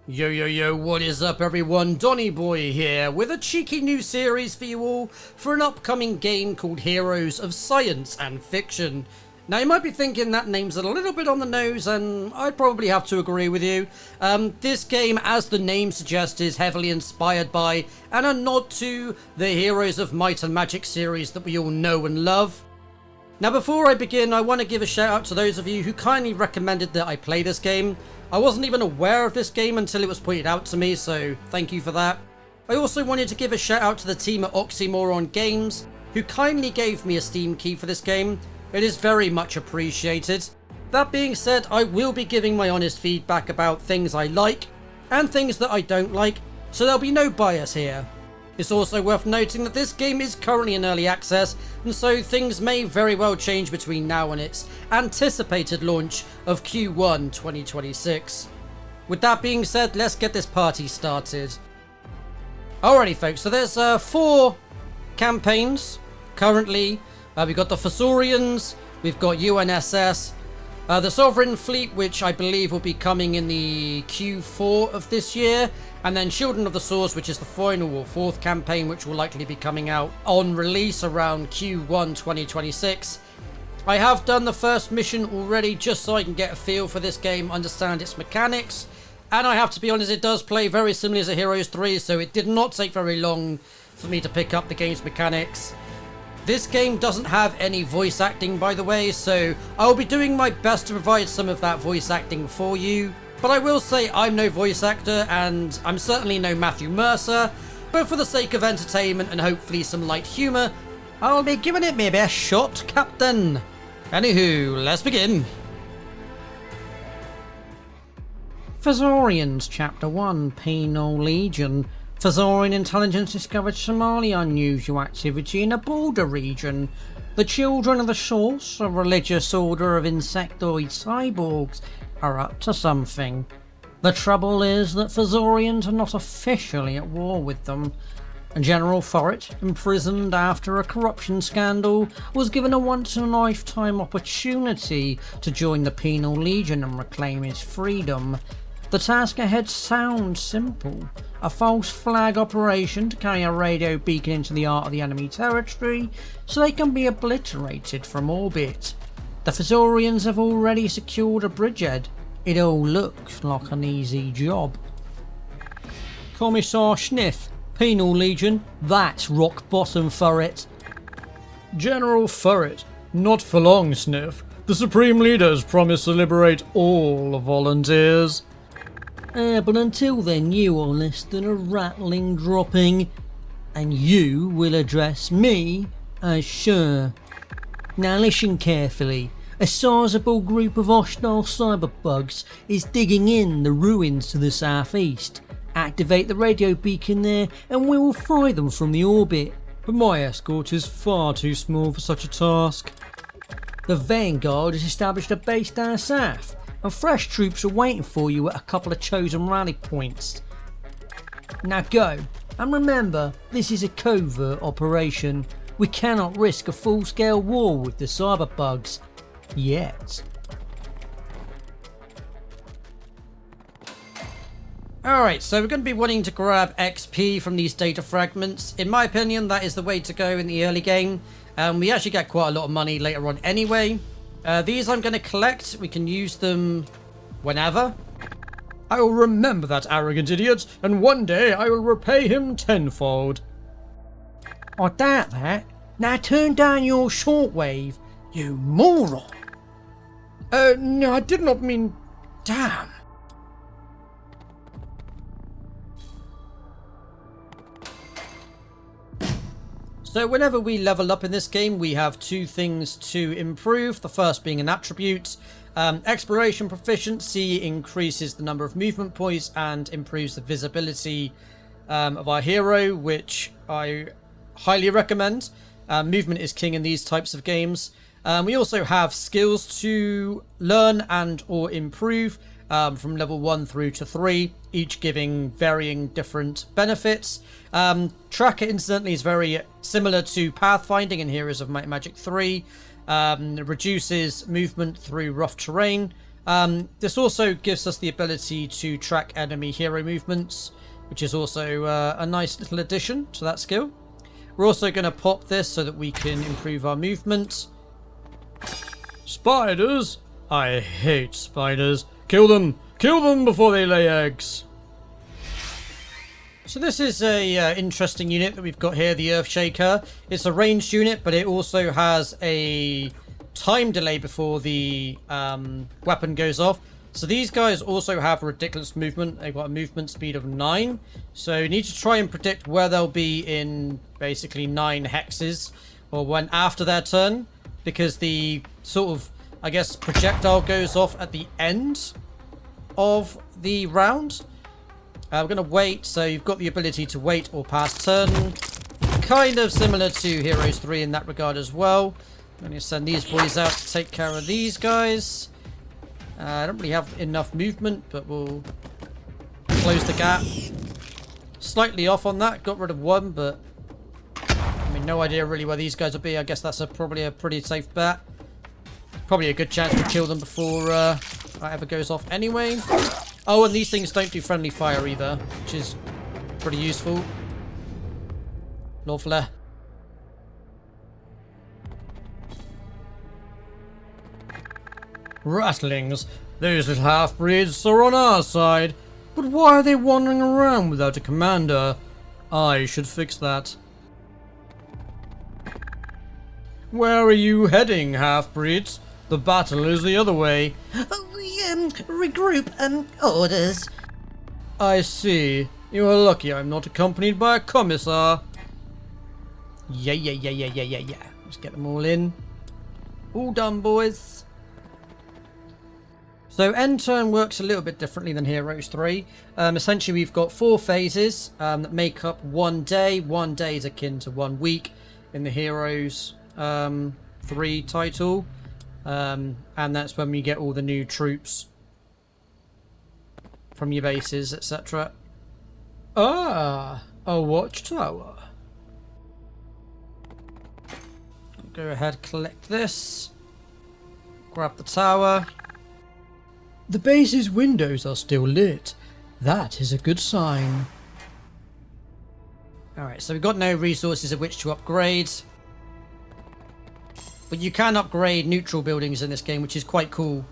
Yo yo yo, what is up everyone? Donny Boy here with a cheeky new series for you all for an upcoming game called Heroes of Science and Fiction. Now you might be thinking that name's a little bit on the nose, and I'd probably have to agree with you. This game, as the name suggests, is heavily inspired by and a nod to the Heroes of Might and Magic series that we all know and love. Now before I begin, I want to give a shout out to those of you who kindly recommended that I play this game. I wasn't even aware of this game until it was pointed out to me, so thank you for that. I also wanted to give a shout out to the team at Oxymoron Games, who kindly gave me a Steam key for this game. It is very much appreciated. That being said, I will be giving my honest feedback about things I like and things that I don't like, so there'll be no bias here. It's also worth noting that this game is currently in early access, and so things may very well change between now and its anticipated launch of Q1 2026. With that being said, let's get this party started. Alrighty folks, so there's 4 campaigns currently. We've got the Fossorians, we've got UNSS, the Sovereign Fleet, which I believe will be coming in the Q4 of this year, and then Children of the Source, which is the final or 4th campaign, which will likely be coming out on release around Q1 2026. I have done the first mission already just so I can get a feel for this game, understand its mechanics, and I have to be honest, it does play very similarly to Heroes 3, so it did not take very long for me to pick up the game's mechanics. This game doesn't have any voice acting, by the way, so I'll be doing my best to provide some of that voice acting for you. But I will say I'm no voice actor, and I'm certainly no Matthew Mercer, but for the sake of entertainment and hopefully some light humour, I'll be giving it my best shot, Captain. Anywho, let's begin. Fossorians, Chapter 1, Penal Legion. Fossorian intelligence discovered some highly unusual activity in a border region. The Children of the Source, a religious order of insectoid cyborgs, are up to something. The trouble is that Fossorians are not officially at war with them. General Forret, imprisoned after a corruption scandal, was given a once-in-a-lifetime opportunity to join the Penal Legion and reclaim his freedom. The task ahead sounds simple. A false flag operation to carry a radio beacon into the heart of the enemy territory so they can be obliterated from orbit. The Fossorians have already secured a bridgehead. It all looks like an easy job. Commissar Sniff, Penal Legion, that's rock bottom, Forret. General Forret, not for long, Sniff. The Supreme Leaders promise to liberate all volunteers. But until then you are less than a rattling dropping, and you will address me as Sir. Now listen carefully. A sizable group of hostile cyberbugs is digging in the ruins to the southeast. Activate the radio beacon there and we will fry them from the orbit. But my escort is far too small for such a task. The Vanguard has established a base down south, and fresh troops are waiting for you at a couple of chosen rally points. Now go, and remember, this is a covert operation. We cannot risk a full-scale war with the cyberbugs. Yet. Alright, so we're going to be wanting to grab XP from these data fragments. In my opinion, that is the way to go in the early game. We actually get quite a lot of money later on anyway. These I'm going to collect. We can use them whenever. I will remember that arrogant idiot, and one day I will repay him tenfold. I doubt that. Now turn down your shortwave, you moron. No, I did not mean... Damn. So whenever we level up in this game, we have 2 things to improve. The first being an attribute. Exploration proficiency increases the number of movement points and improves the visibility of our hero, which I highly recommend. Movement is king in these types of games. We also have skills to learn and or improve from level 1 through to 3, each giving varying different benefits. Tracker, incidentally, is very similar to Pathfinding in Heroes of Might and Magic 3. Reduces movement through rough terrain, This also gives us the ability to track enemy hero movements, which is also a nice little addition to that skill. We're also going to pop this so that we can improve our movement. Spiders? I hate spiders. Kill them! Kill them before they lay eggs! So this is a interesting unit that we've got here, the Earthshaker. It's a ranged unit, but it also has a time delay before the weapon goes off. So these guys also have ridiculous movement. They've got a movement speed of 9. So you need to try and predict where they'll be in basically 9 hexes, or when after their turn, because the sort of, I guess, projectile goes off at the end of the round. We're going to wait, so you've got the ability to wait or pass turn. Kind of similar to Heroes 3 in that regard as well. I'm going to send these boys out to take care of these guys. I don't really have enough movement, but we'll close the gap. Slightly off on that, got rid of one, but I mean, no idea really where these guys will be. I guess that's probably a pretty safe bet. Probably a good chance to kill them before that ever goes off anyway. Oh, and these things don't do friendly fire either, which is pretty useful. Lovely. Ratlings! Those little half-breeds are on our side. But why are they wandering around without a commander? I should fix that. Where are you heading, half-breeds? The battle is the other way. We regroup, orders. I see. You are lucky I'm not accompanied by a commissar. Yeah. Let's get them all in. All done, boys. So end turn works a little bit differently than Heroes 3. Essentially, we've got 4 phases that make up 1 day. 1 day is akin to 1 week in the Heroes 3 title. And that's when we get all the new troops from your bases, etc. Ah, a watchtower. Go ahead, collect this. Grab the tower. The base's windows are still lit. That is a good sign. Alright, so we've got no resources of which to upgrade. But you can upgrade neutral buildings in this game, which is quite cool.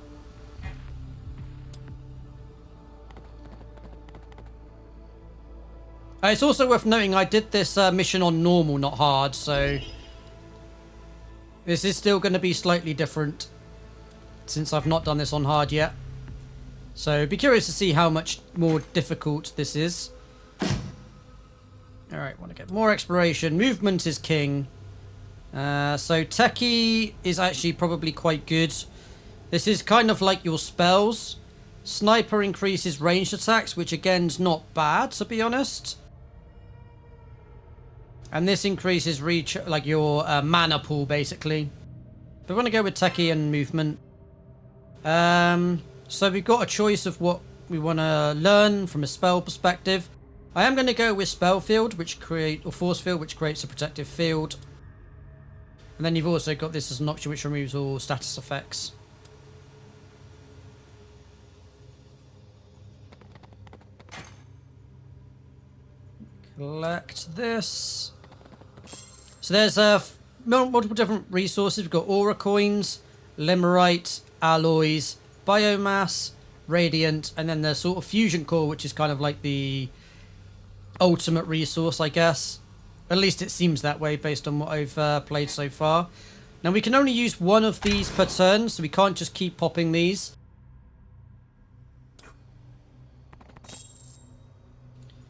It's also worth noting I did this mission on normal, not hard, so this is still going to be slightly different since I've not done this on hard yet. So be curious to see how much more difficult this is. Alright, want to get more exploration. Movement is king. So Techie is actually probably quite good. This is kind of like your spells. Sniper increases ranged attacks, which again is not bad, to be honest. And this increases reach, like your mana pool, basically. But we're going to go with Techie and movement. So we've got a choice of what we want to learn from a spell perspective. I am going to go with Spell Field, or Force Field, which creates a protective field. And then you've also got this as an option which removes all status effects. Collect this. So there's multiple different resources. We've got aura coins, limerite, alloys, biomass, radiant, and then there's sort of fusion core, which is kind of like the ultimate resource, I guess. At least it seems that way based on what I've played so far. Now we can only use one of these per turn, so we can't just keep popping these.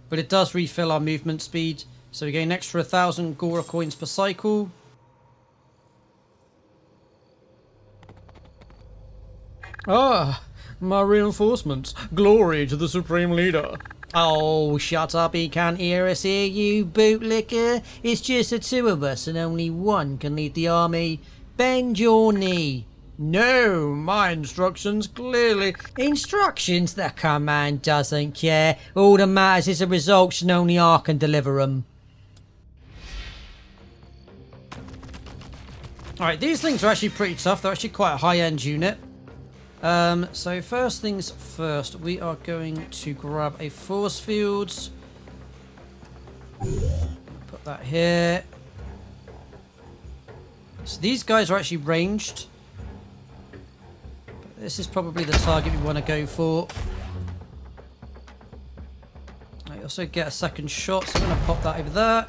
But it does refill our movement speed, so we gain an extra 1,000 Gora coins per cycle. Ah, my reinforcements. Glory to the Supreme Leader. Oh, shut up, he can't hear us here, you bootlicker. It's just the 2 of us and only one can lead the army. Bend your knee. No, my instructions clearly... Instructions? The command doesn't care. All that matters is the results and only I can deliver them. Alright, these things are actually pretty tough. They're actually quite a high-end unit. So first things first, we are going to grab a force field. Put that here. So these guys are actually ranged. But this is probably the target we want to go for. I also get a second shot, so I'm going to pop that over there.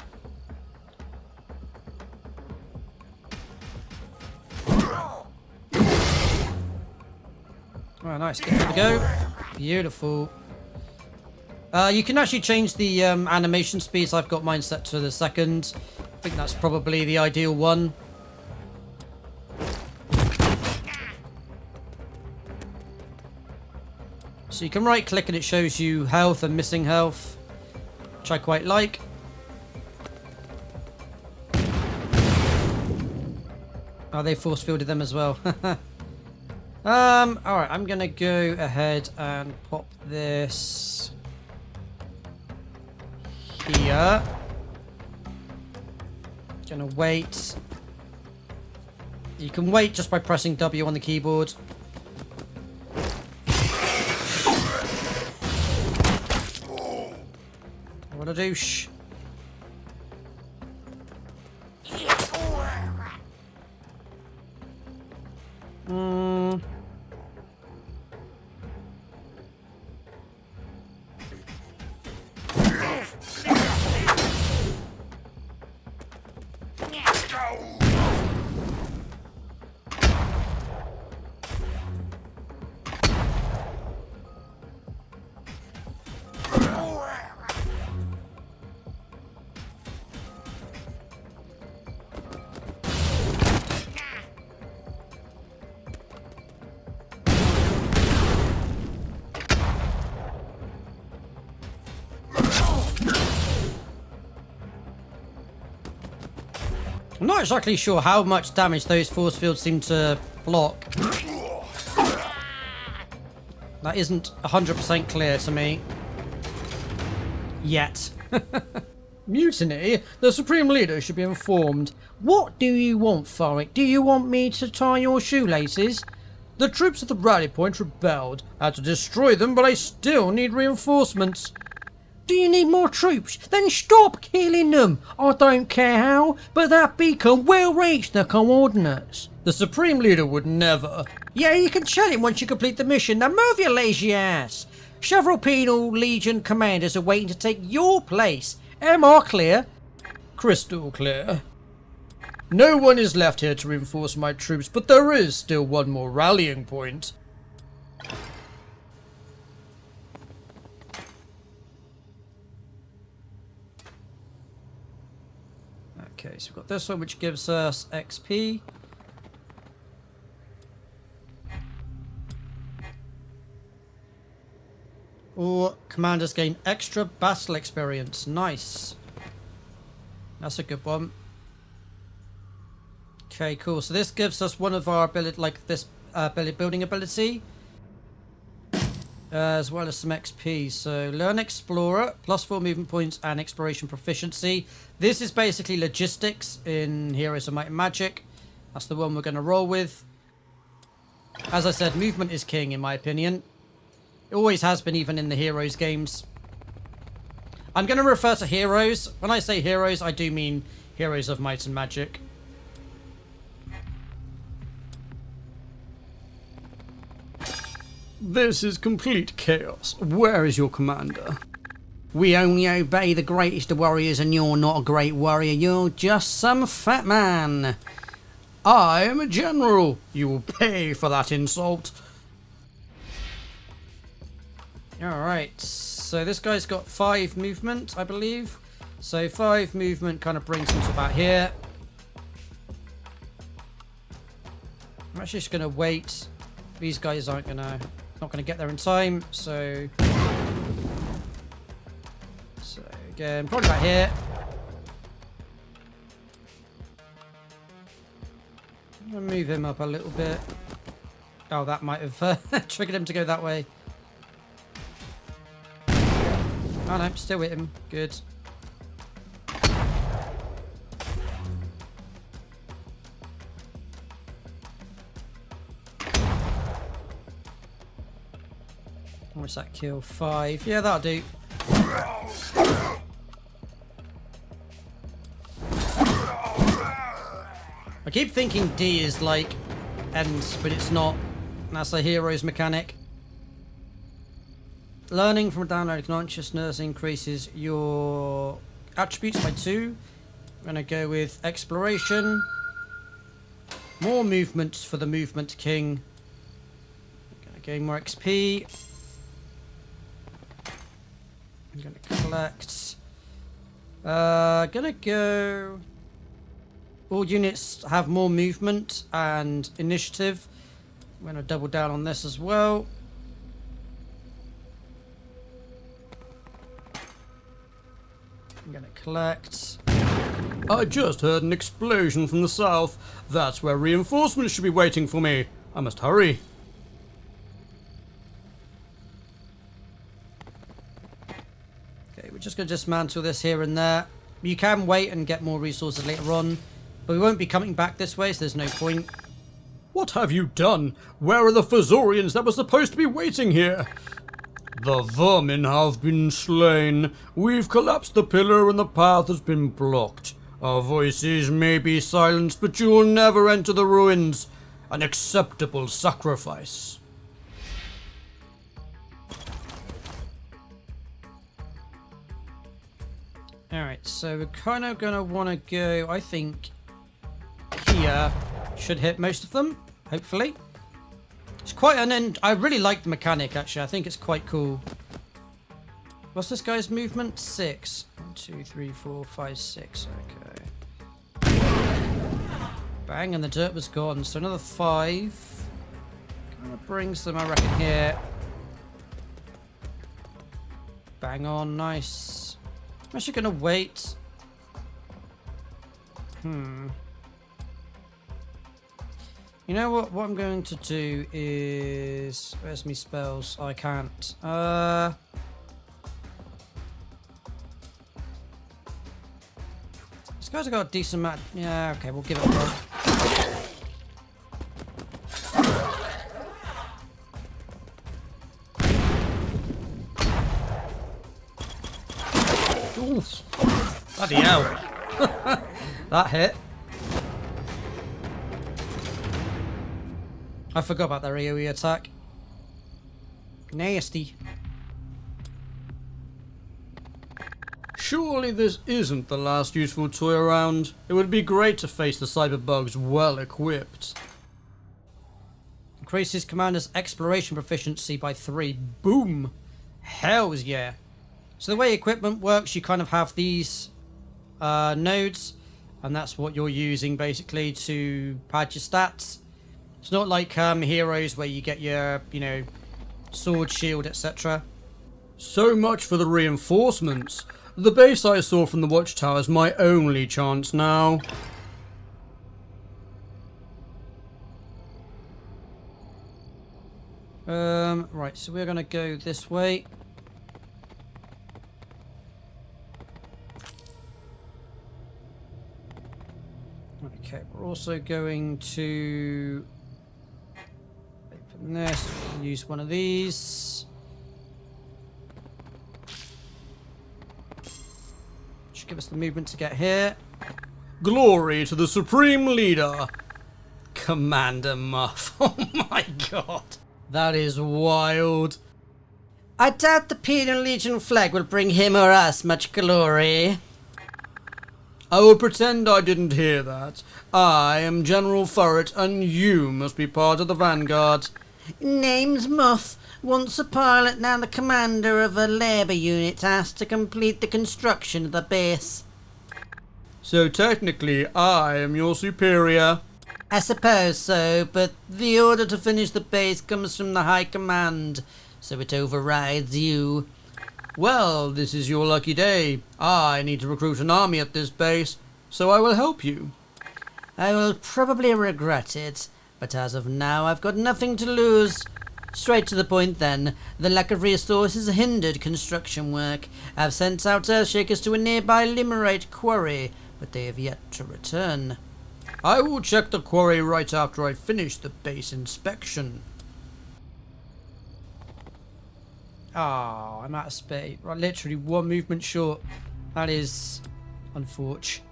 Oh, nice. There we go. Beautiful. You can actually change the animation speeds. I've got mine set to the second. I think that's probably the ideal one. So you can right click and it shows you health and missing health, which I quite like. Oh, they force fielded them as well. Alright, I'm gonna go ahead and pop this here. Gonna wait. You can wait just by pressing W on the keyboard. What a douche. I'm not exactly sure how much damage those force fields seem to block. That isn't 100% clear to me. Yet. Mutiny? The Supreme Leader should be informed. What do you want, Thoric? Do you want me to tie your shoelaces? The troops at the rally point rebelled. I had to destroy them, but I still need reinforcements. Do you need more troops? Then stop killing them! I don't care how, but that beacon will reach the coordinates. The Supreme Leader would never. Yeah, you can tell him once you complete the mission. Now move your lazy ass. Several Penal Legion commanders are waiting to take your place. Am I clear? Crystal clear. No one is left here to reinforce my troops, but there is still one more rallying point. Okay, so we've got this one which gives us XP. Or commanders gain extra battle experience. Nice. That's a good one. Okay, cool. So this gives us one of our ability, like this building ability, as well as some XP. So learn Explorer, +4 movement points and exploration proficiency. This is basically logistics in Heroes of Might and Magic. That's the one we're going to roll with. As I said, movement is king in my opinion. It always has been, even in the Heroes games. I'm going to refer to Heroes. When I say Heroes, I do mean Heroes of Might and Magic. This is complete chaos. Where is your commander? We only obey the greatest of warriors, and you're not a great warrior. You're just some fat man. I am a general. You will pay for that insult. Alright, so this guy's got 5 movement, I believe. So 5 movement kind of brings him to about here. I'm actually just going to wait. These guys aren't going to... not going to get there in time, so again, probably about here. I'm going to move him up a little bit. Oh, that might have triggered him to go that way. Oh no, still hit him. Good. much that kill? 5. Yeah, that'll do. I keep thinking D is like ends, but it's not. That's a hero's mechanic. Learning from a downloaded consciousness increases your attributes by 2. I'm going to go with exploration. More movement for the movement king. I'm going to gain more XP. I'm going to collect. Gonna go. All units have more movement and initiative. I'm going to double down on this as well. I'm going to collect. I just heard an explosion from the south. That's where reinforcements should be waiting for me. I must hurry. Okay, we're just going to dismantle this here and there. You can wait and get more resources later on, but we won't be coming back this way, so there's no point. What have you done? Where are the Fossorians that were supposed to be waiting here? The vermin have been slain. We've collapsed the pillar and the path has been blocked. Our voices may be silenced, but you will never enter the ruins. An acceptable sacrifice. Alright, so we're kind of going to want to go, I think, here. Should hit most of them, hopefully. It's quite an end. I really like the mechanic, actually. I think it's quite cool. What's this guy's movement? 6. 1, 2, 3, 4, 5, 6. Okay. Bang, and the dirt was gone. So another 5. Gonna bring some, I reckon, here. Bang on, nice. I'm actually gonna wait. You know what? What I'm going to do is... Where's my spells? I can't. This guy's got a decent amount... Yeah, okay, we'll give it a go. Oof. Bloody hell. That hit. I forgot about that AoE attack. Nasty. Surely this isn't the last useful toy around. It would be great to face the cyberbugs well equipped. Increases commander's exploration proficiency by 3. Boom. Hells yeah. So the way equipment works, you kind of have these nodes, and that's what you're using basically to pad your stats. It's not like Heroes where you get your, you know, sword, shield, etc. So much for the reinforcements. The base I saw from the watchtower is my only chance now. Right, so we're going to go this way. Okay, we're also going to open this, use one of these. Should give us the movement to get here. Glory to the Supreme Leader, Commander Muff. Oh my god. That is wild. I doubt the Penal Legion flag will bring him or us much glory. I will pretend I didn't hear that. I am General Furret, and you must be part of the vanguard. Name's Muff. Once a pilot, now the commander of a labour unit asked to complete the construction of the base. So technically, I am your superior. I suppose so, but the order to finish the base comes from the High Command, so it overrides you. Well, this is your lucky day. I need to recruit an army at this base, so I will help you. I will probably regret it, but as of now I've got nothing to lose. Straight to the point then, the lack of resources hindered construction work. I've sent out earthshakers to a nearby Limerite quarry, but they have yet to return. I will check the quarry right after I finish the base inspection. Oh, I'm out of space. Right, literally one movement short. That is unfortunate.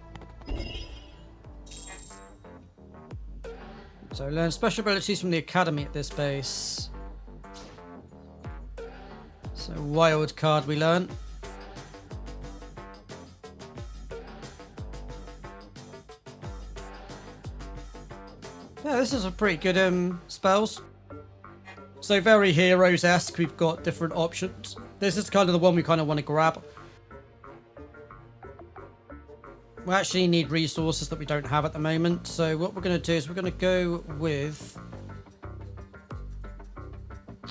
So learn special abilities from the academy at this base. So wild card we learn. Yeah, this is a pretty good spells. So very Heroes-esque, we've got different options. This is kind of the one we kind of want to grab. We actually need resources that we don't have at the moment. So what we're going to do is we're going to go with...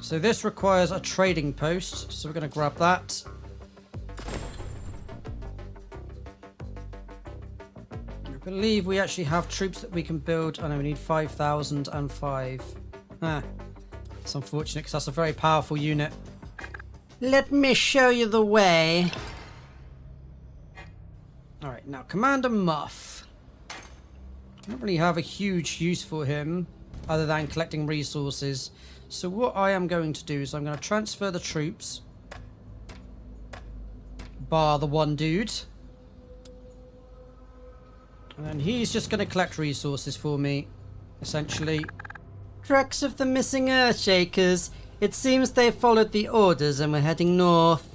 So this requires a trading post. So we're going to grab that. I believe we actually have troops that we can build. I know we need 5,005. It's unfortunate because that's a very powerful unit. Let me show you the way. Alright, now Commander Muff. I don't really have a huge use for him other than collecting resources. So what I am going to do is I'm going to transfer the troops. Bar the one dude. And then he's just going to collect resources for me, essentially. Tracks of the missing Earthshakers. It seems they followed the orders and we're heading north.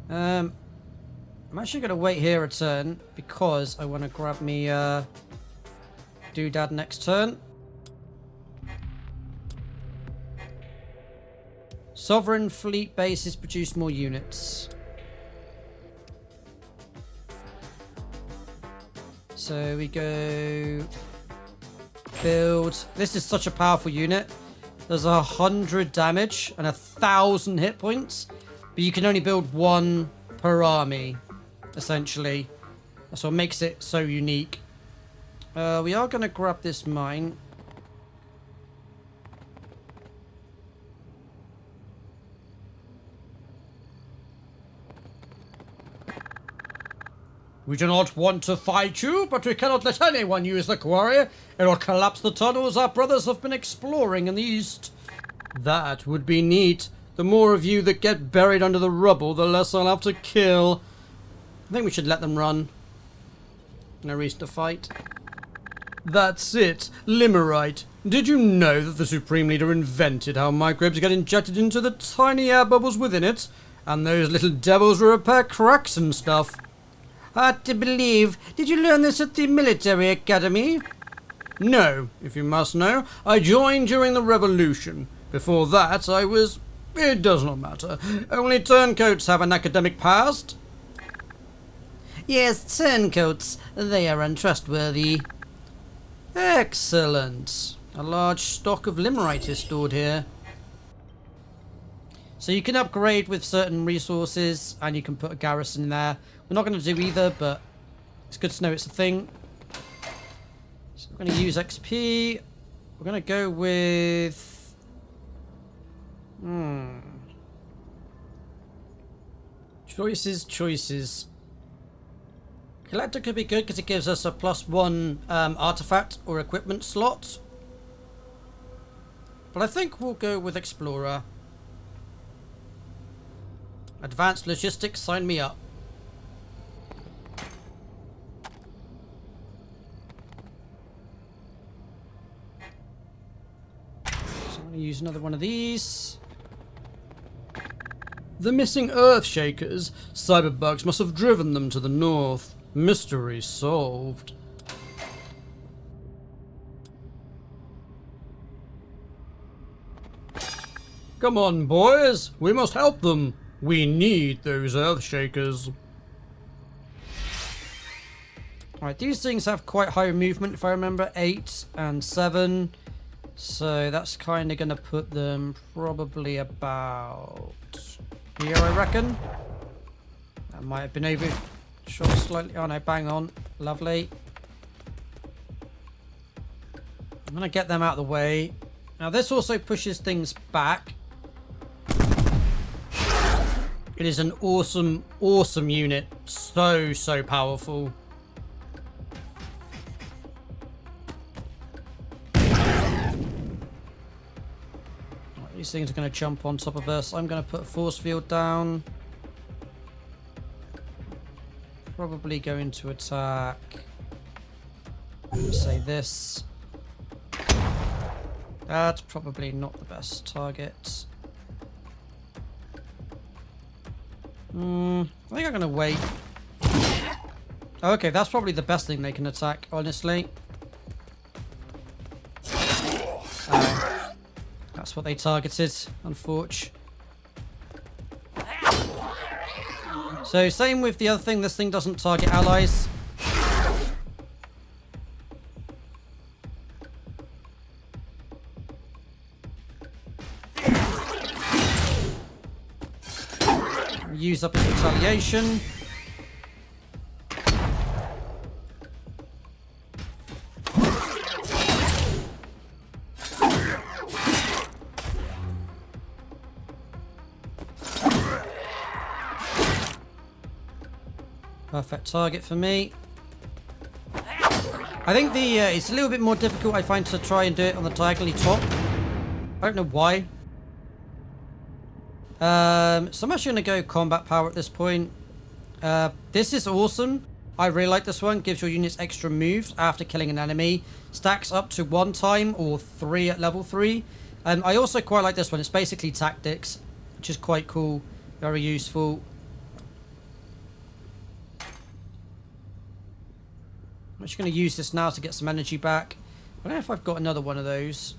I'm actually going to wait here a turn because I want to grab me doodad next turn. Sovereign fleet bases produce more units. So we go build. This is such a powerful unit. There's 100 damage and 1,000 hit points, but you can only build one per army, essentially. That's what makes it so unique. We are going to grab this mine. We do not want to fight you, but we cannot let anyone use the quarry. It will collapse the tunnels our brothers have been exploring in the east. That would be neat. The more of you that get buried under the rubble, the less I'll have to kill. I think we should let them run. No reason to fight. That's it. Limerite. Did you know that the Supreme Leader invented how microbes get injected into the tiny air bubbles within it? And those little devils will repair cracks and stuff. Hard to believe. Did you learn this at the military academy? No, if you must know. I joined during the revolution. Before that, I was... It does not matter. Only turncoats have an academic past. Yes, turncoats. They are untrustworthy. Excellent. A large stock of limerite is stored here. So you can upgrade with certain resources, and you can put a garrison in there. We're not going to do either, but it's good to know it's a thing. So we're going to use XP. We're going to go with... Choices. Collector could be good because it gives us a +1 artifact or equipment slot. But I think we'll go with Explorer. Advanced logistics, sign me up. So I'm going to use another one of these. The missing Earthshakers. Cyberbugs must have driven them to the north. Mystery solved. Come on, boys. We must help them. We need those Earthshakers. Alright, these things have quite high movement, if I remember. 8 and 7. So that's kind of going to put them probably about here, I reckon. That might have been overshot slightly. Oh no, bang on. Lovely. I'm going to get them out of the way. Now this also pushes things back. It is an awesome, awesome unit. So powerful. These things are going to jump on top of us. I'm going to put a force field down. Probably going to attack. Let's say this. That's probably not the best target. I think I'm going to wait. Okay, that's probably the best thing they can attack, honestly. That's what they targeted, unfortunately. So, same with the other thing, this thing doesn't target allies. Use up its retaliation. Perfect target for me. I think it's a little bit more difficult, I find, to try and do it on the diagonally top. I don't know why. So I'm actually going to go combat power at this point. This is awesome. I really like this one. Gives your units extra moves after killing an enemy. Stacks up to 1 time or 3 at level 3. I also quite like this one. It's basically tactics, which is quite cool. Very useful. I'm just going to use this now to get some energy back. I don't know if I've got another one of those.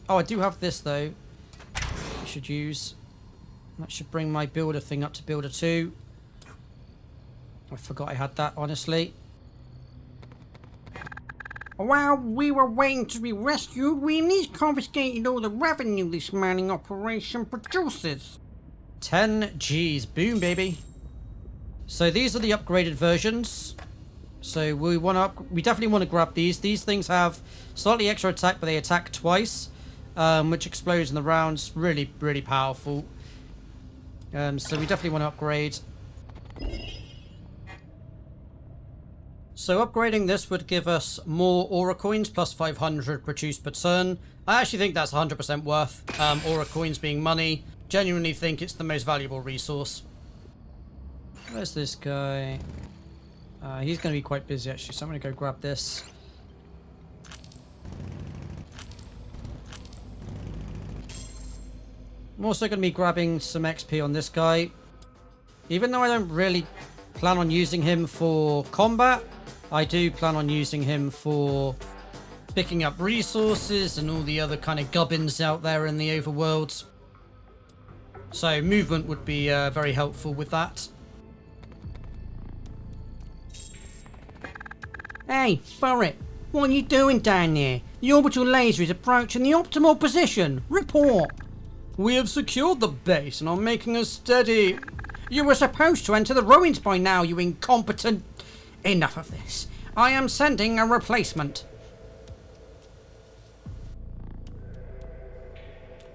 Oh, I do have this, though. I should use. That should bring my builder thing up to builder 2. I forgot I had that, honestly. While we were waiting to be rescued, we at least confiscated all the revenue this mining operation produces. 10 G's. Boom, baby. So these are the upgraded versions. So we definitely want to grab these. These things have slightly extra attack, but they attack twice, which explodes in the rounds. Really, really powerful. So we definitely want to upgrade. So upgrading this would give us more aura coins, plus 500 produced per turn. I actually think that's 100% worth. Aura coins being money. Genuinely think it's the most valuable resource. Where's this guy? He's going to be quite busy, actually, so I'm going to go grab this. I'm also going to be grabbing some XP on this guy. Even though I don't really plan on using him for combat, I do plan on using him for picking up resources and all the other kind of gubbins out there in the overworld. So movement would be very helpful with that. Hey, Furret, what are you doing down there? The orbital laser is approaching the optimal position. Report. We have secured the base and are making a steady... You were supposed to enter the ruins by now, you incompetent... Enough of this. I am sending a replacement.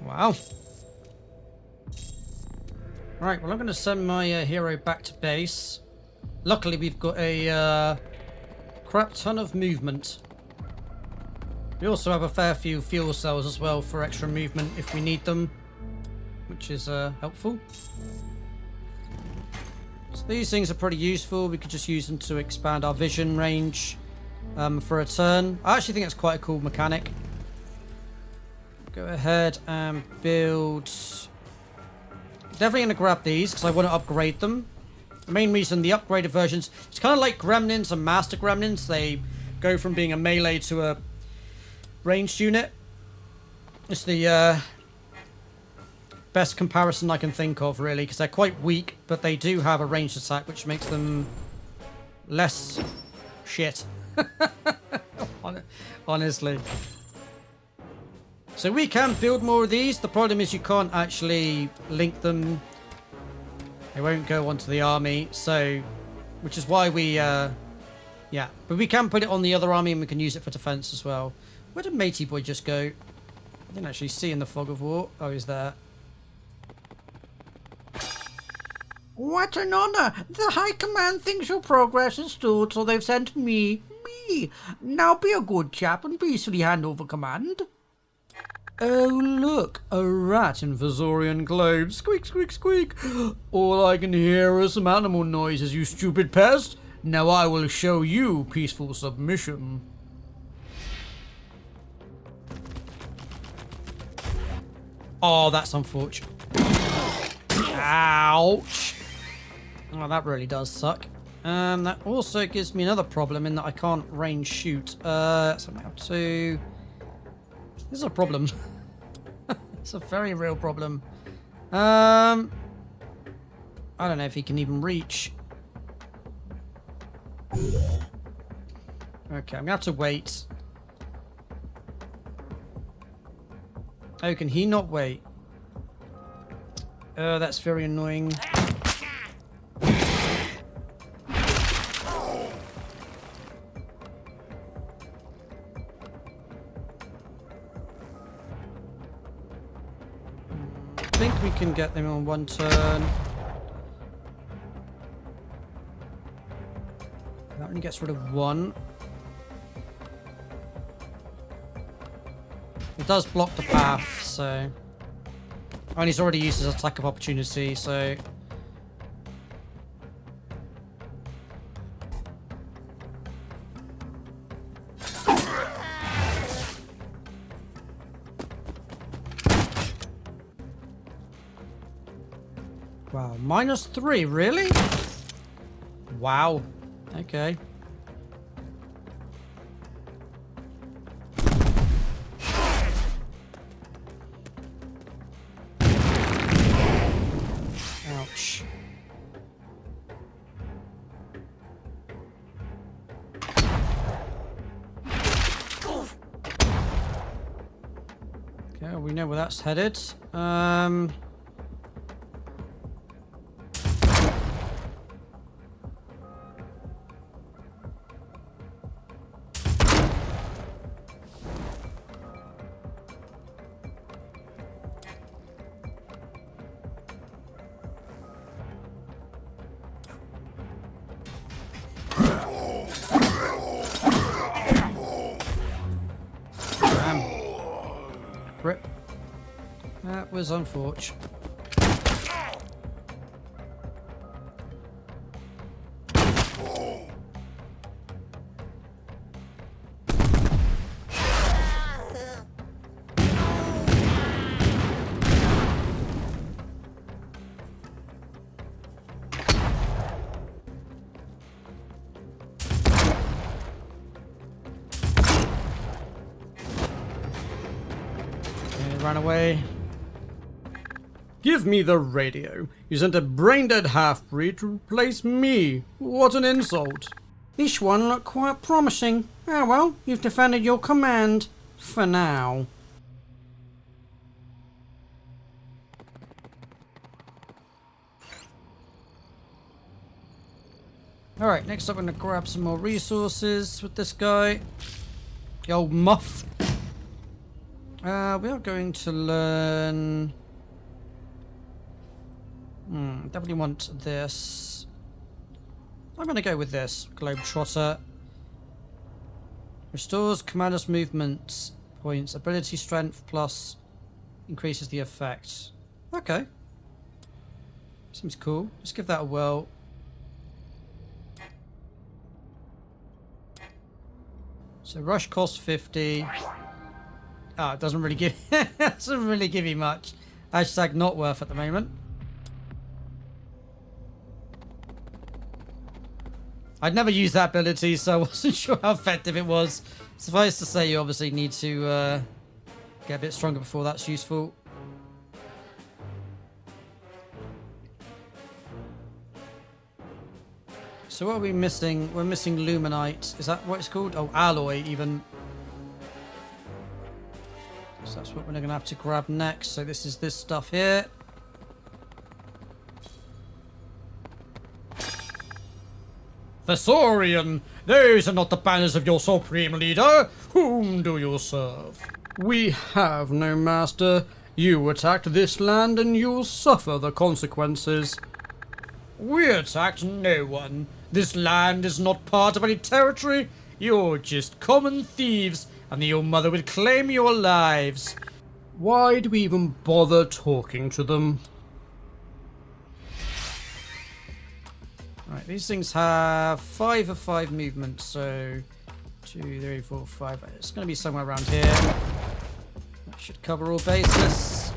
Wow. Right, well, I'm going to send my hero back to base. Luckily, we've got a crap ton of movement. We also have a fair few fuel cells as well for extra movement if we need them, which is helpful. So these things are pretty useful. We could just use them to expand our vision range for a turn. I actually think it's quite a cool mechanic. Go ahead and build... Definitely going to grab these because I want to upgrade them. The main reason the upgraded versions, it's kind of like Gremlins and Master Gremlins. They go from being a melee to a ranged unit. It's the best comparison I can think of, really, because they're quite weak, but they do have a ranged attack, which makes them less shit. Honestly. So we can build more of these. The problem is you can't actually link them. They won't go onto the army, so... Which is why we, yeah. But we can put it on the other army and we can use it for defense as well. Where did Matey Boy just go? I didn't actually see in the fog of war. Oh, he's there. What an honor! The High Command thinks your progress is stalled, so they've sent me. Now be a good chap and peacefully hand over command. Oh, look, a rat in Fossorian clothes. Squeak, squeak, squeak. All I can hear are some animal noises, you stupid pest. Now I will show you peaceful submission. Oh, that's unfortunate. Ouch. Oh, that really does suck. That also gives me another problem in that I can't range shoot. So I have to... This is a problem. It's a very real problem. I don't know if he can even reach. Okay, I'm gonna have to wait. Oh, can he not wait? Oh, that's very annoying. I think we can get them on one turn. That only gets rid of one. It does block the path, so... And he's already used his attack of opportunity, so... Wow, -3, really? Wow. Okay. Ouch. Okay, we know where that's headed. Rip. That was unfortunate. Run away. Give me the radio. You sent a brain-dead half-breed to replace me. What an insult. This one looked quite promising. Oh well, you've defended your command. For now. Alright, next up I'm going to grab some more resources with this guy. The old muff. We are going to learn... definitely want this. I'm going to go with this. Globetrotter. Restores commander's movement points. Ability strength plus increases the effect. Okay. Seems cool. Let's give that a whirl. So rush costs 50. Oh, it doesn't really give doesn't really give you much. Hashtag not worth at the moment. I'd never used that ability, so I wasn't sure how effective it was. Suffice to say, you obviously need to get a bit stronger before that's useful. So what are we missing? We're missing Luminite. Is that what it's called? Oh, alloy even. So that's what we're going to have to grab next. So this is this stuff here. Fossorian, those are not the banners of your supreme leader. Whom do you serve? We have no master. You attacked this land and you'll suffer the consequences. We attacked no one. This land is not part of any territory. You're just common thieves, and the All Mother would claim your lives. Why do we even bother talking to them? Right, these things have 5 of 5 movement, so 2, 3, 4, 5. It's going to be somewhere around here. That should cover all bases.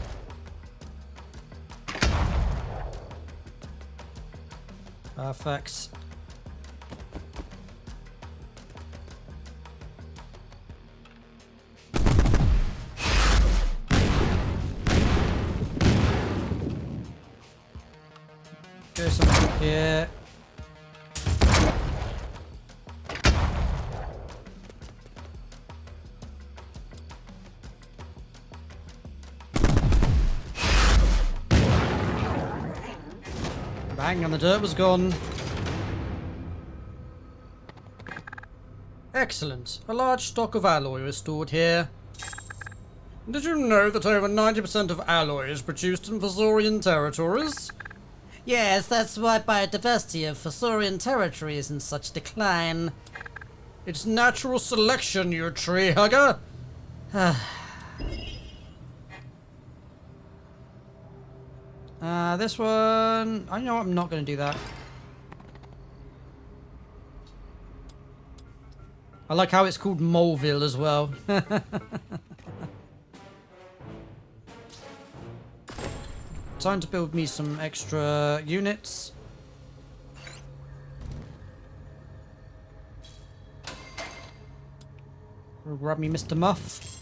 Perfect. Go somewhere here. Bang, and the dirt was gone. Excellent. A large stock of alloy is stored here. Did you know that over 90% of alloy is produced in Fossorian territories? Yes, that's why biodiversity of Fossorian territory is in such decline. It's natural selection, you tree hugger. This one... I know I'm not going to do that. I like how it's called Moleville as well. Time to build me some extra units. Grab me Mr. Muff.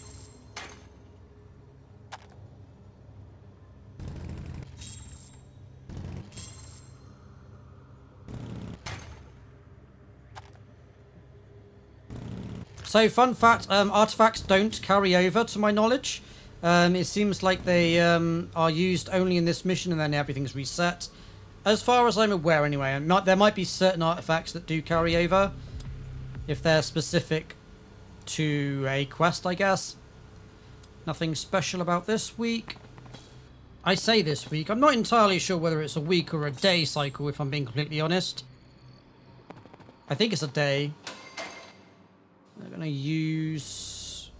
So, fun fact, artifacts don't carry over, to my knowledge. It seems like they are used only in this mission and then everything's reset. As far as I'm aware, anyway. There might be certain artifacts that do carry over, if they're specific to a quest, I guess. Nothing special about this week. I say this week. I'm not entirely sure whether it's a week or a day cycle, if I'm being completely honest. I think it's a day. I'm going to use...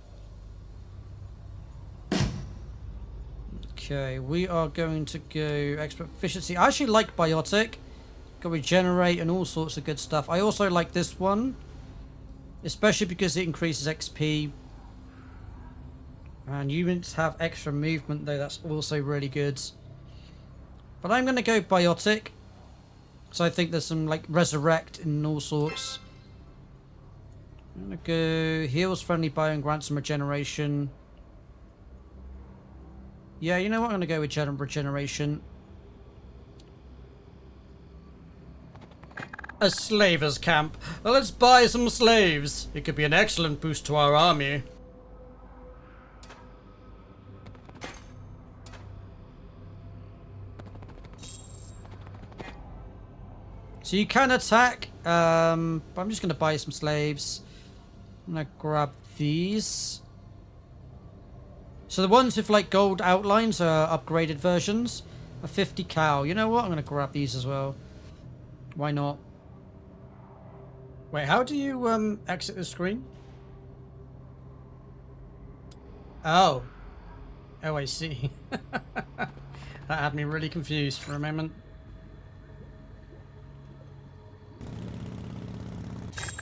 Okay, we are going to go expert efficiency. I actually like biotic. Got regenerate and all sorts of good stuff. I also like this one, especially because it increases XP. And units have extra movement, though that's also really good. But I'm going to go biotic. So I think there's some like resurrect and all sorts. I'm going to go heals friendly bio and grant some regeneration. Yeah, you know what? I'm going to go with regeneration. A slavers' camp. Well, let's buy some slaves. It could be an excellent boost to our army. So you can attack, but I'm just going to buy some slaves. I'm going to grab these. So the ones with like gold outlines are upgraded versions. A 50 cow. You know what? I'm going to grab these as well. Why not? Wait, how do you exit the screen? Oh. Oh, I see. That had me really confused for a moment.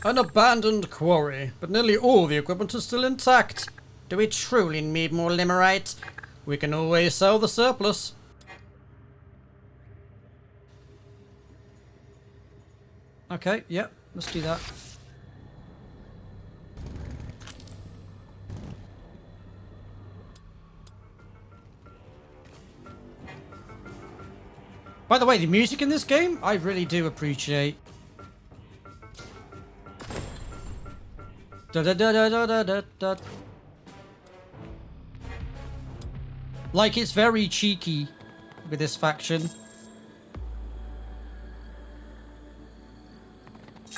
An abandoned quarry, but nearly all the equipment is still intact. Do we truly need more limerite? We can always sell the surplus. Okay, yep, let's do that. By the way, the music in this game, I really do appreciate. Da da da da da da da. Like, it's very cheeky with this faction.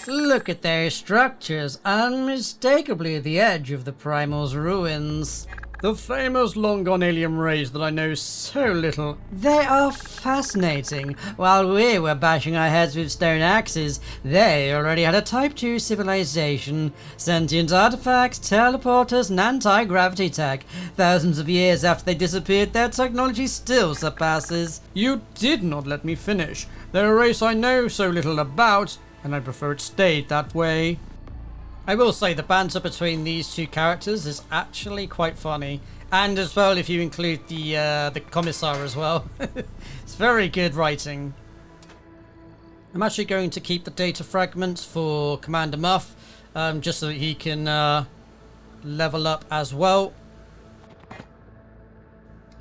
Look at their structures, unmistakably the edge of the Primal's ruins. The famous long-gone alien race that I know so little. They are fascinating. While we were bashing our heads with stone axes, they already had a Type 2 civilization, sentient artifacts, teleporters, and anti-gravity tech. Thousands of years after they disappeared, their technology still surpasses. You did not let me finish. They're a race I know so little about, and I prefer it stayed that way. I will say the banter between these two characters is actually quite funny, and as well if you include the commissar as well. It's very good writing. I'm actually going to keep the data fragments for Commander Muff, just so that he can level up as well.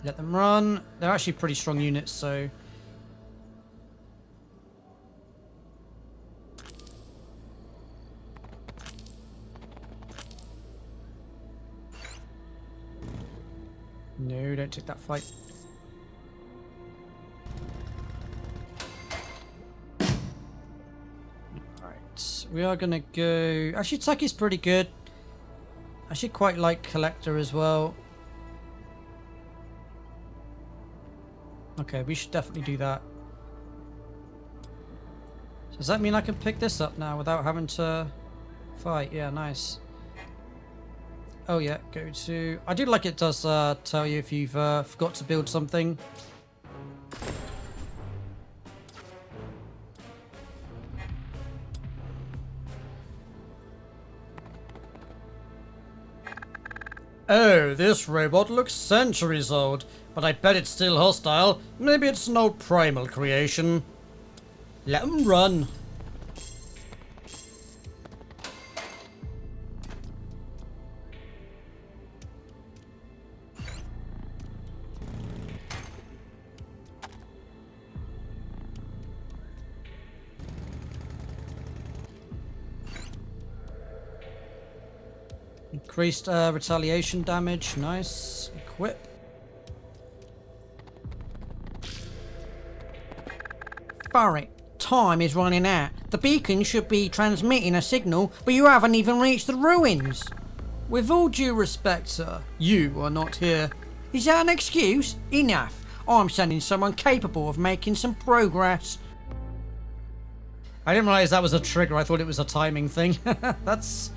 Let them run. They're actually pretty strong units, so... No, don't take that fight. Alright, we are gonna go... Actually, Taki's pretty good. I actually quite like Collector as well. Okay, we should definitely do that. Does that mean I can pick this up now without having to fight? Yeah, nice. Oh yeah, go to... I do like it does tell you if you've forgot to build something. Oh, this robot looks centuries old, but I bet it's still hostile. Maybe it's an old primal creation. Let 'em run. Increased retaliation damage. Nice. Equip. Furret, time is running out. The beacon should be transmitting a signal, but you haven't even reached the ruins. With all due respect, sir, you are not here. Is that an excuse? Enough. I'm sending someone capable of making some progress. I didn't realize that was a trigger. I thought it was a timing thing. That's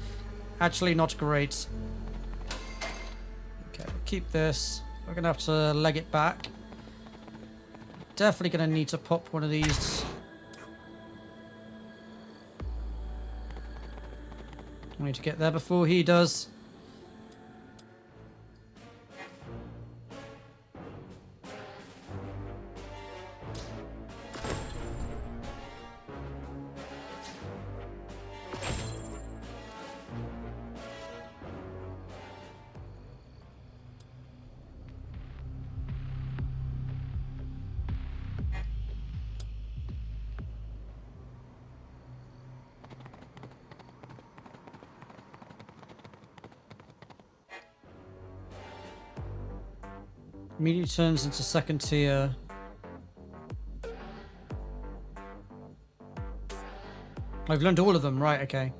actually not great. Okay, we'll keep this. We're going to have to leg it back. Definitely going to need to pop one of these. I need to get there before he does. Immediately turns into second tier. I've learned all of them, right, okay.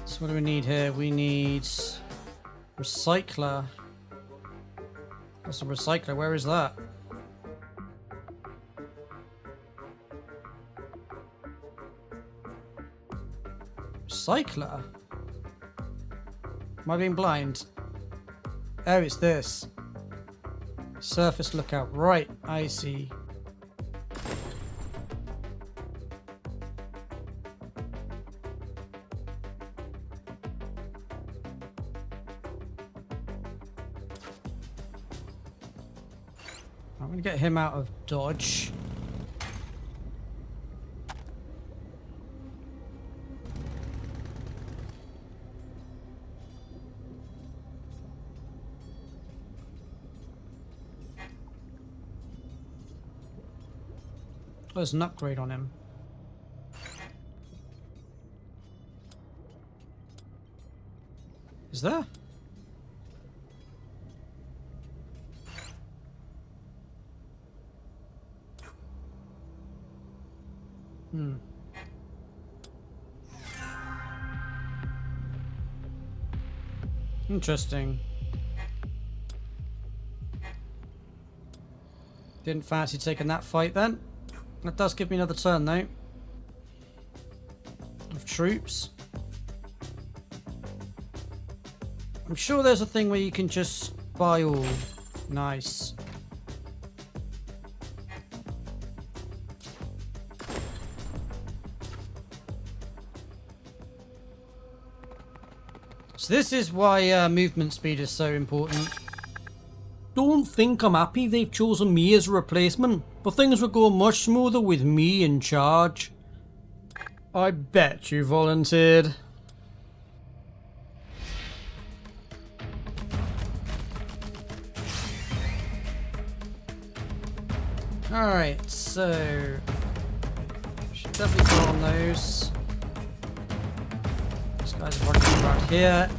So what do we need here? We need recycler. What's a recycler? Where is that? Recycler? Am I being blind? Oh, it's this. Surface lookout. Right, I see. I'm going to get him out of dodge. There's an upgrade on him. Is there? Interesting. Didn't fancy taking that fight then. That does give me another turn though. Of troops. I'm sure there's a thing where you can just buy all. Nice. So this is why movement speed is so important. Don't think I'm happy they've chosen me as a replacement, but things would go much smoother with me in charge. I bet you volunteered. Alright, so should definitely go on those. These guys are running around here.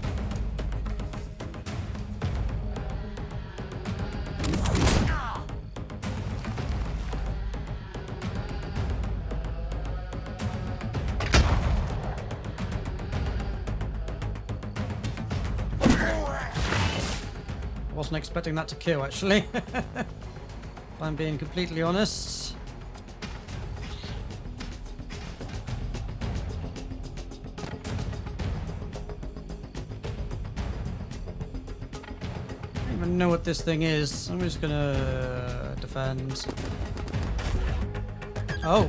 Wasn't expecting that to kill, actually. If I'm being completely honest. I don't even know what this thing is. I'm just gonna defend. Oh.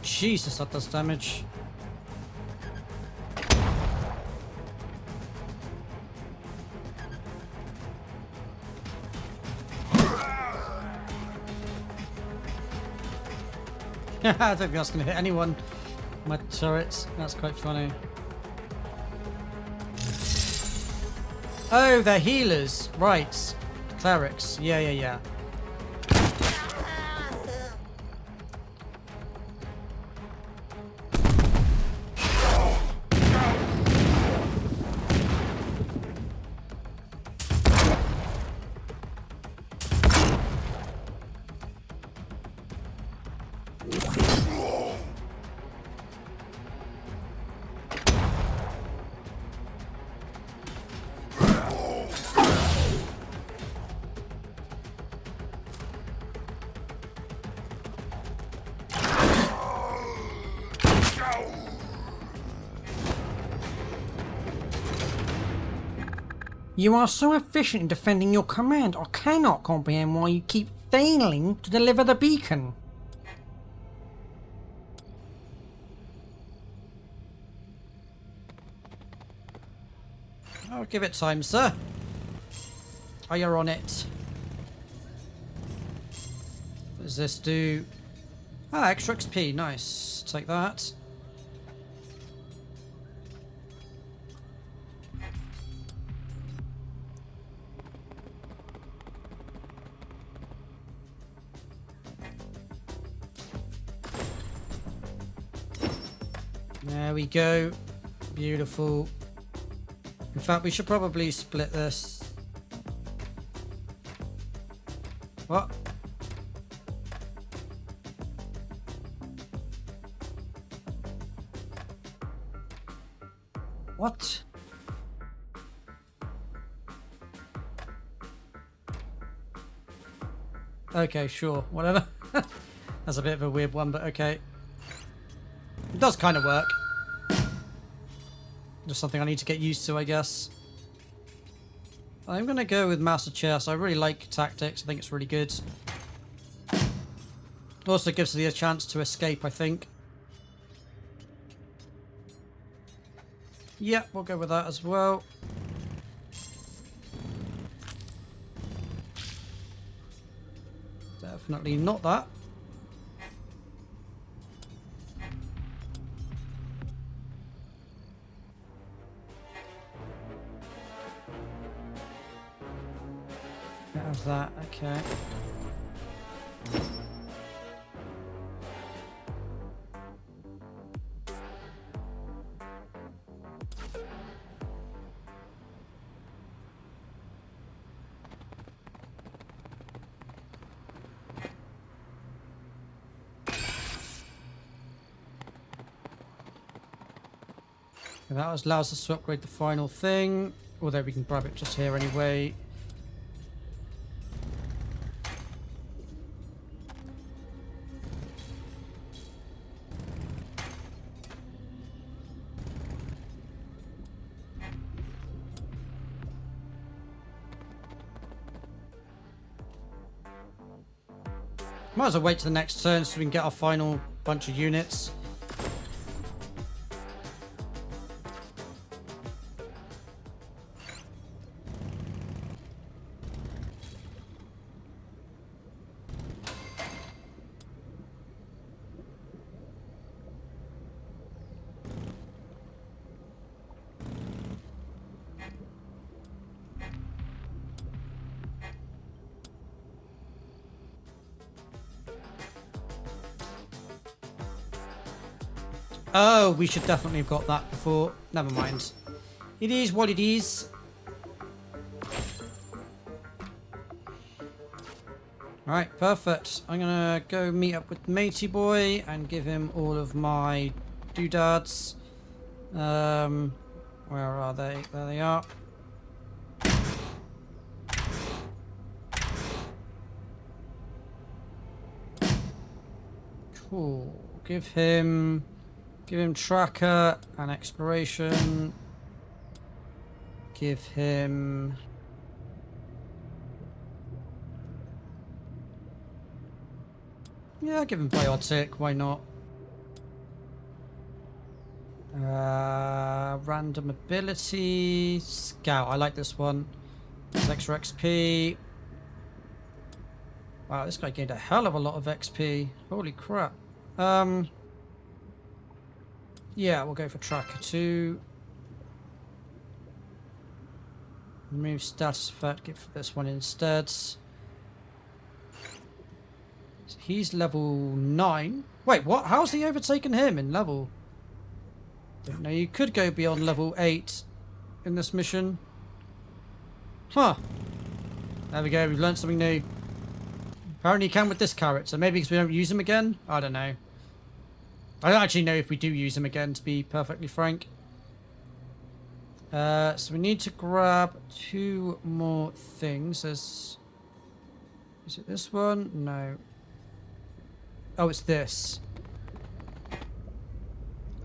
Jesus, that does damage. I don't think that's going to hit anyone. My turrets. That's quite funny. Oh, they're healers. Right. Clerics. Yeah. You are so efficient in defending your command, I cannot comprehend why you keep failing to deliver the beacon. I'll give it time, sir. Oh, you're on it. What does this do? Ah, extra XP. Nice. Take that. There we go. Beautiful. In fact, we should probably split this. What? What? Okay, sure. Whatever. That's a bit of a weird one, but okay. It does kind of work. Just something I need to get used to, I guess. I'm going to go with Master Chess. I really like tactics. I think it's really good. Also gives me a chance to escape, I think. Yep, we'll go with that as well. Definitely not that. Out of that, okay. And that allows us to upgrade the final thing, although we can grab it just here anyway. Might as well wait to the next turn so we can get our final bunch of units. Oh, we should definitely have got that before. Never mind. It is what it is. Alright, perfect. I'm gonna go meet up with Matey Boy and give him all of my doodads. Where are they? There they are. Cool. Give him tracker and exploration. Give him... yeah, give him biotic, why not? Random ability... scout, I like this one. It's extra XP. Wow, this guy gained a hell of a lot of XP. Holy crap. Yeah, we'll go for tracker 2. Remove status effect, give for this one instead. So he's level 9. Wait, what? How's he overtaken him in level? Don't know, you could go beyond level 8 in this mission. Huh. There we go, we've learned something new. Apparently you can with this character, maybe because we don't use him again? I don't know. I don't actually know if we do use him again, to be perfectly frank. So we need to grab 2 more things. Is it this one? No. Oh, it's this.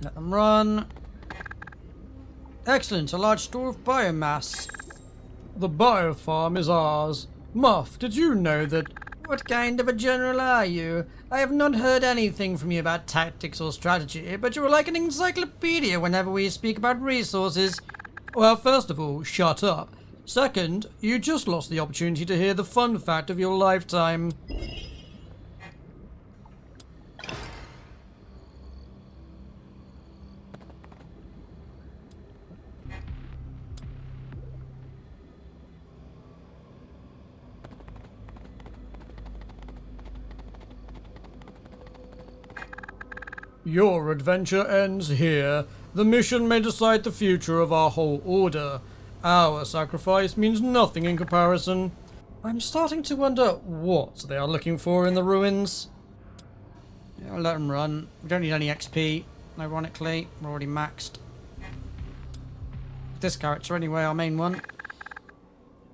Let them run. Excellent, a large store of biomass. The biofarm is ours. Muff, did you know that... What kind of a general are you? I have not heard anything from you about tactics or strategy, but you are like an encyclopedia whenever we speak about resources. Well, first of all, shut up. Second, you just lost the opportunity to hear the fun fact of your lifetime. Your adventure ends here. The mission may decide the future of our whole order. Our sacrifice means nothing in comparison. I'm starting to wonder what they are looking for in the ruins. Yeah, I'll let them run. We don't need any XP, ironically. We're already maxed. This character anyway, our main one.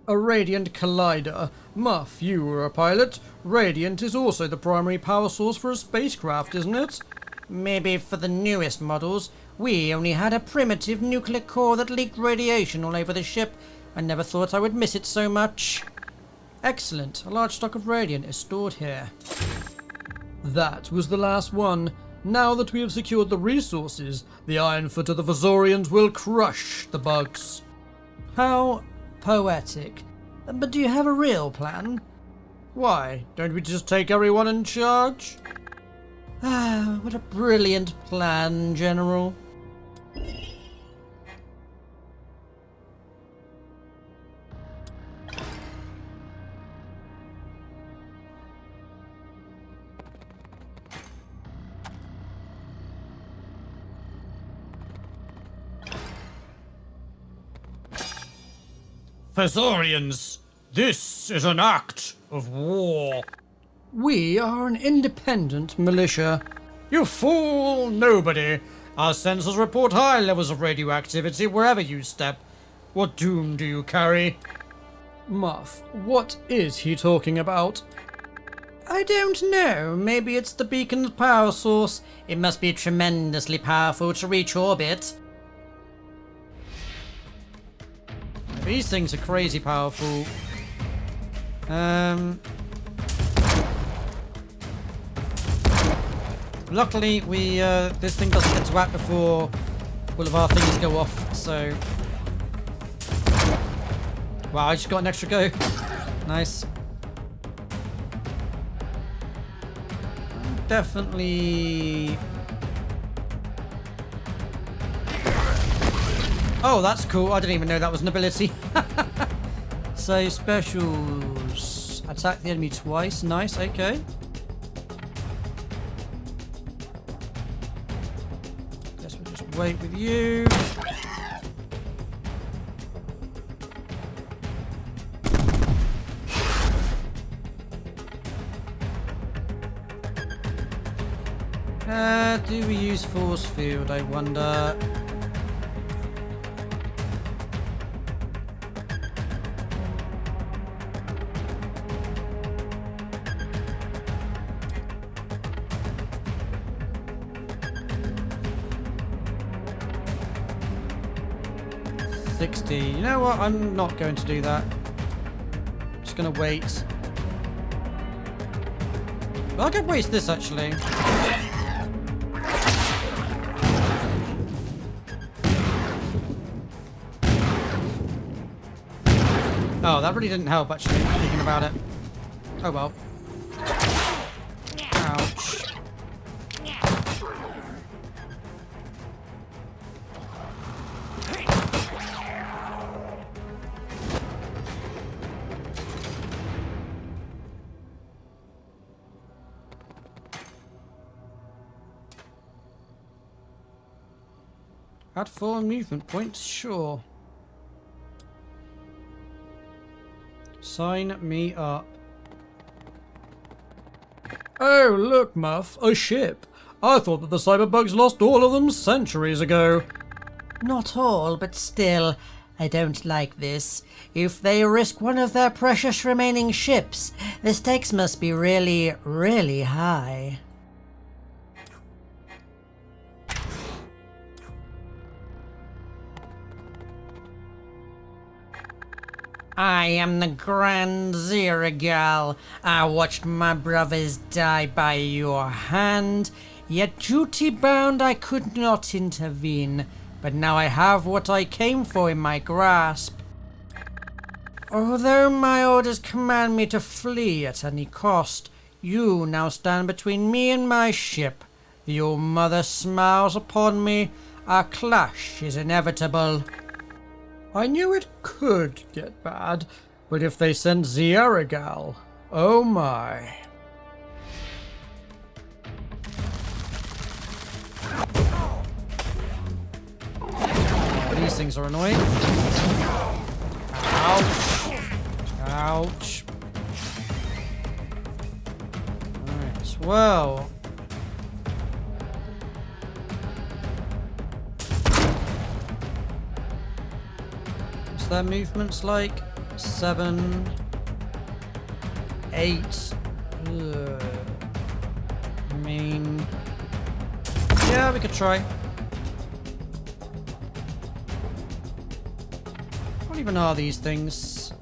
A Radiant Collider. Muff, you were a pilot. Radiant is also the primary power source for a spacecraft, isn't it? Maybe for the newest models. We only had a primitive nuclear core that leaked radiation all over the ship. I never thought I would miss it so much. Excellent. A large stock of Radiant is stored here. That was the last one. Now that we have secured the resources, the iron foot of the Fossorians will crush the bugs. How poetic. But do you have a real plan? Why? Don't we just take everyone in charge? Ah, what a brilliant plan, General. Fossorians, this is an act of war. We are an independent militia. You fool nobody. Our sensors report high levels of radioactivity wherever you step. What doom do you carry? Muff, what is he talking about? I don't know. Maybe it's the beacon's power source. It must be tremendously powerful to reach orbit. These things are crazy powerful. Luckily, this thing doesn't get to act before all of our things go off, so... Wow, I just got an extra go. Nice. Definitely... Oh, that's cool. I didn't even know that was an ability. So, specials. Attack the enemy twice. Nice, okay. Guess we'll just wait with you. Do we use force field, I wonder? You know what? I'm not going to do that. I'm just going to wait. Well, I could waste this actually. Oh, that really didn't help actually, thinking about it. Oh well. Ouch. Add 4 movement points, sure. Sign me up. Oh, look, Muff, a ship. I thought that the cyberbugs lost all of them centuries ago. Not all, but still, I don't like this. If they risk one of their precious remaining ships, the stakes must be really, really high. I am the Grand Ziragal. I watched my brothers die by your hand, yet duty bound I could not intervene. But now I have what I came for in my grasp. Although my orders command me to flee at any cost, you now stand between me and my ship. The All-Mother smiles upon me. Our clash is inevitable. I knew it could get bad, but if they send Ziragal, oh my. These things are annoying. Ouch. Ouch. Alright, well. What's their movements like? 7, 8. Ugh. I mean, yeah, we could try. What even are these things?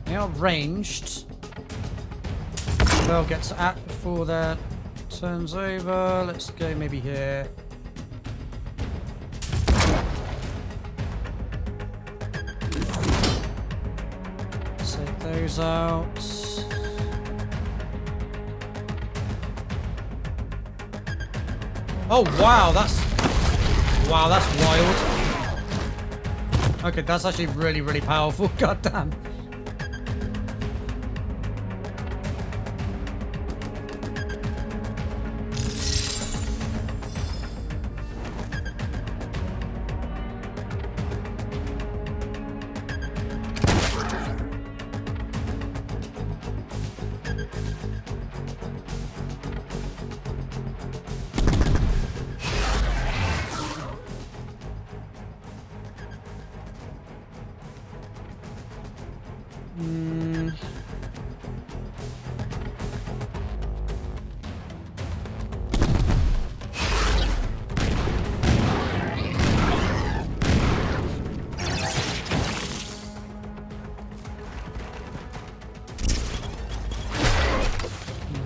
They are ranged. They'll get to act before they're turns over. Let's go maybe here. Take those out. Oh wow, that's wild. Okay, that's actually really powerful. God damn.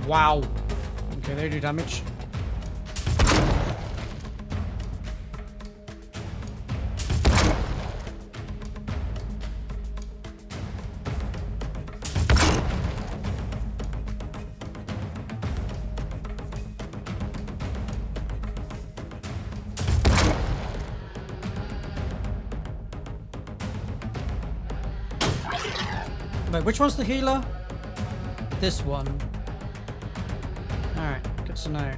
Wow. Okay, they do damage. Wait, which one's the healer? This one. Alright, good to know.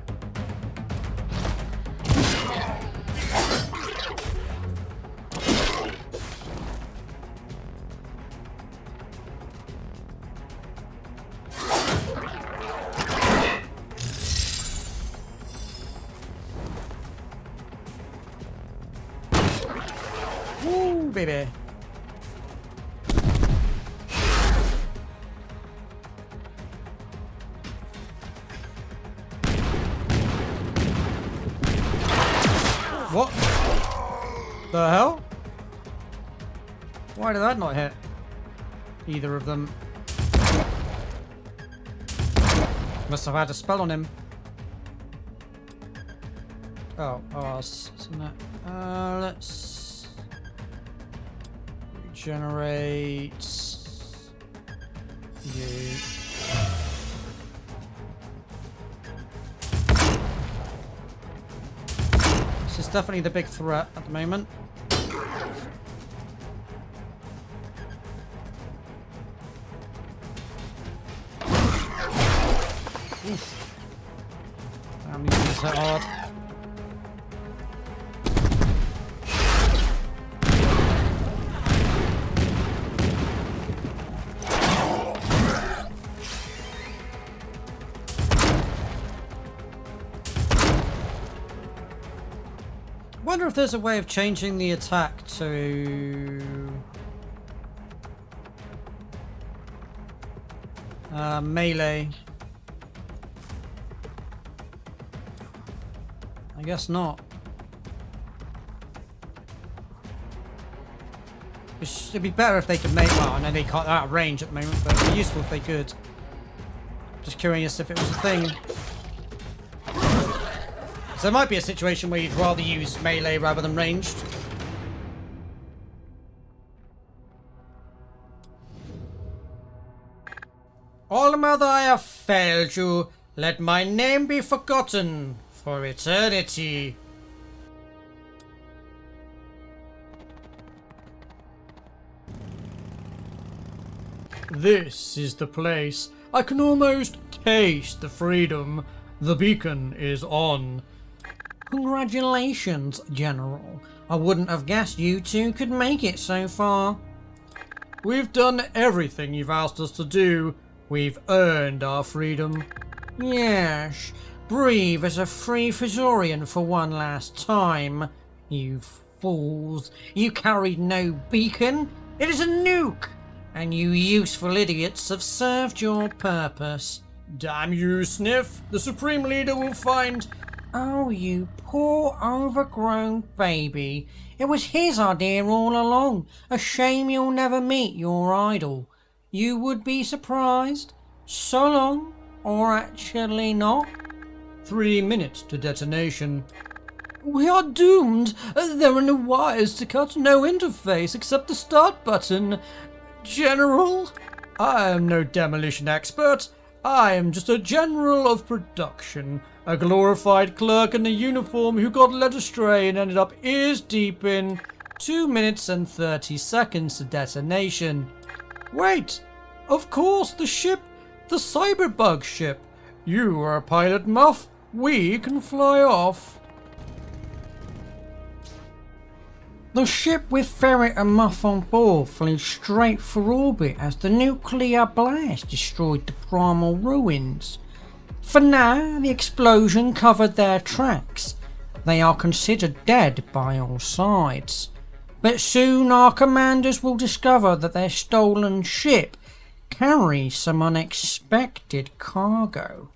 Woo, baby. What the hell? Why did that not hit either of them? Must have had a spell on him. Oh, isn't that? Let's regenerate you. This is definitely the big threat at the moment. Oof. Damn, these things hit hard. I wonder if there's a way of changing the attack to melee. I guess not. It'd be better if they could make. Well, I know they can't out of range at the moment, but it'd be useful if they could. Just curious if it was a thing. So there might be a situation where you'd rather use melee rather than ranged. Although I have failed you, let my name be forgotten for eternity. This is the place. I can almost taste the freedom. The beacon is on. Congratulations, General. I wouldn't have guessed you two could make it so far. We've done everything you've asked us to do. We've earned our freedom. Yes, breathe as a free Fossorian for one last time. You fools. You carried no beacon. It is a nuke. And you useful idiots have served your purpose. Damn you, Sniff. The Supreme Leader will find... Oh, you poor overgrown baby. It was his idea all along. A shame you'll never meet your idol. You would be surprised. So long, or actually not. 3 minutes to detonation. We are doomed. There are no wires to cut, no interface except the start button. General? I am no demolition expert. I am just a general of production. A glorified clerk in a uniform who got led astray and ended up ears deep in 2 minutes and 30 seconds to detonation. Wait! Of course, the ship! The cyberbug ship! You are a pilot, Muff. We can fly off. The ship with Ferret and Muff on board flew straight for orbit as the nuclear blast destroyed the primal ruins. For now, the explosion covered their tracks. They are considered dead by all sides. But soon our commanders will discover that their stolen ship carries some unexpected cargo.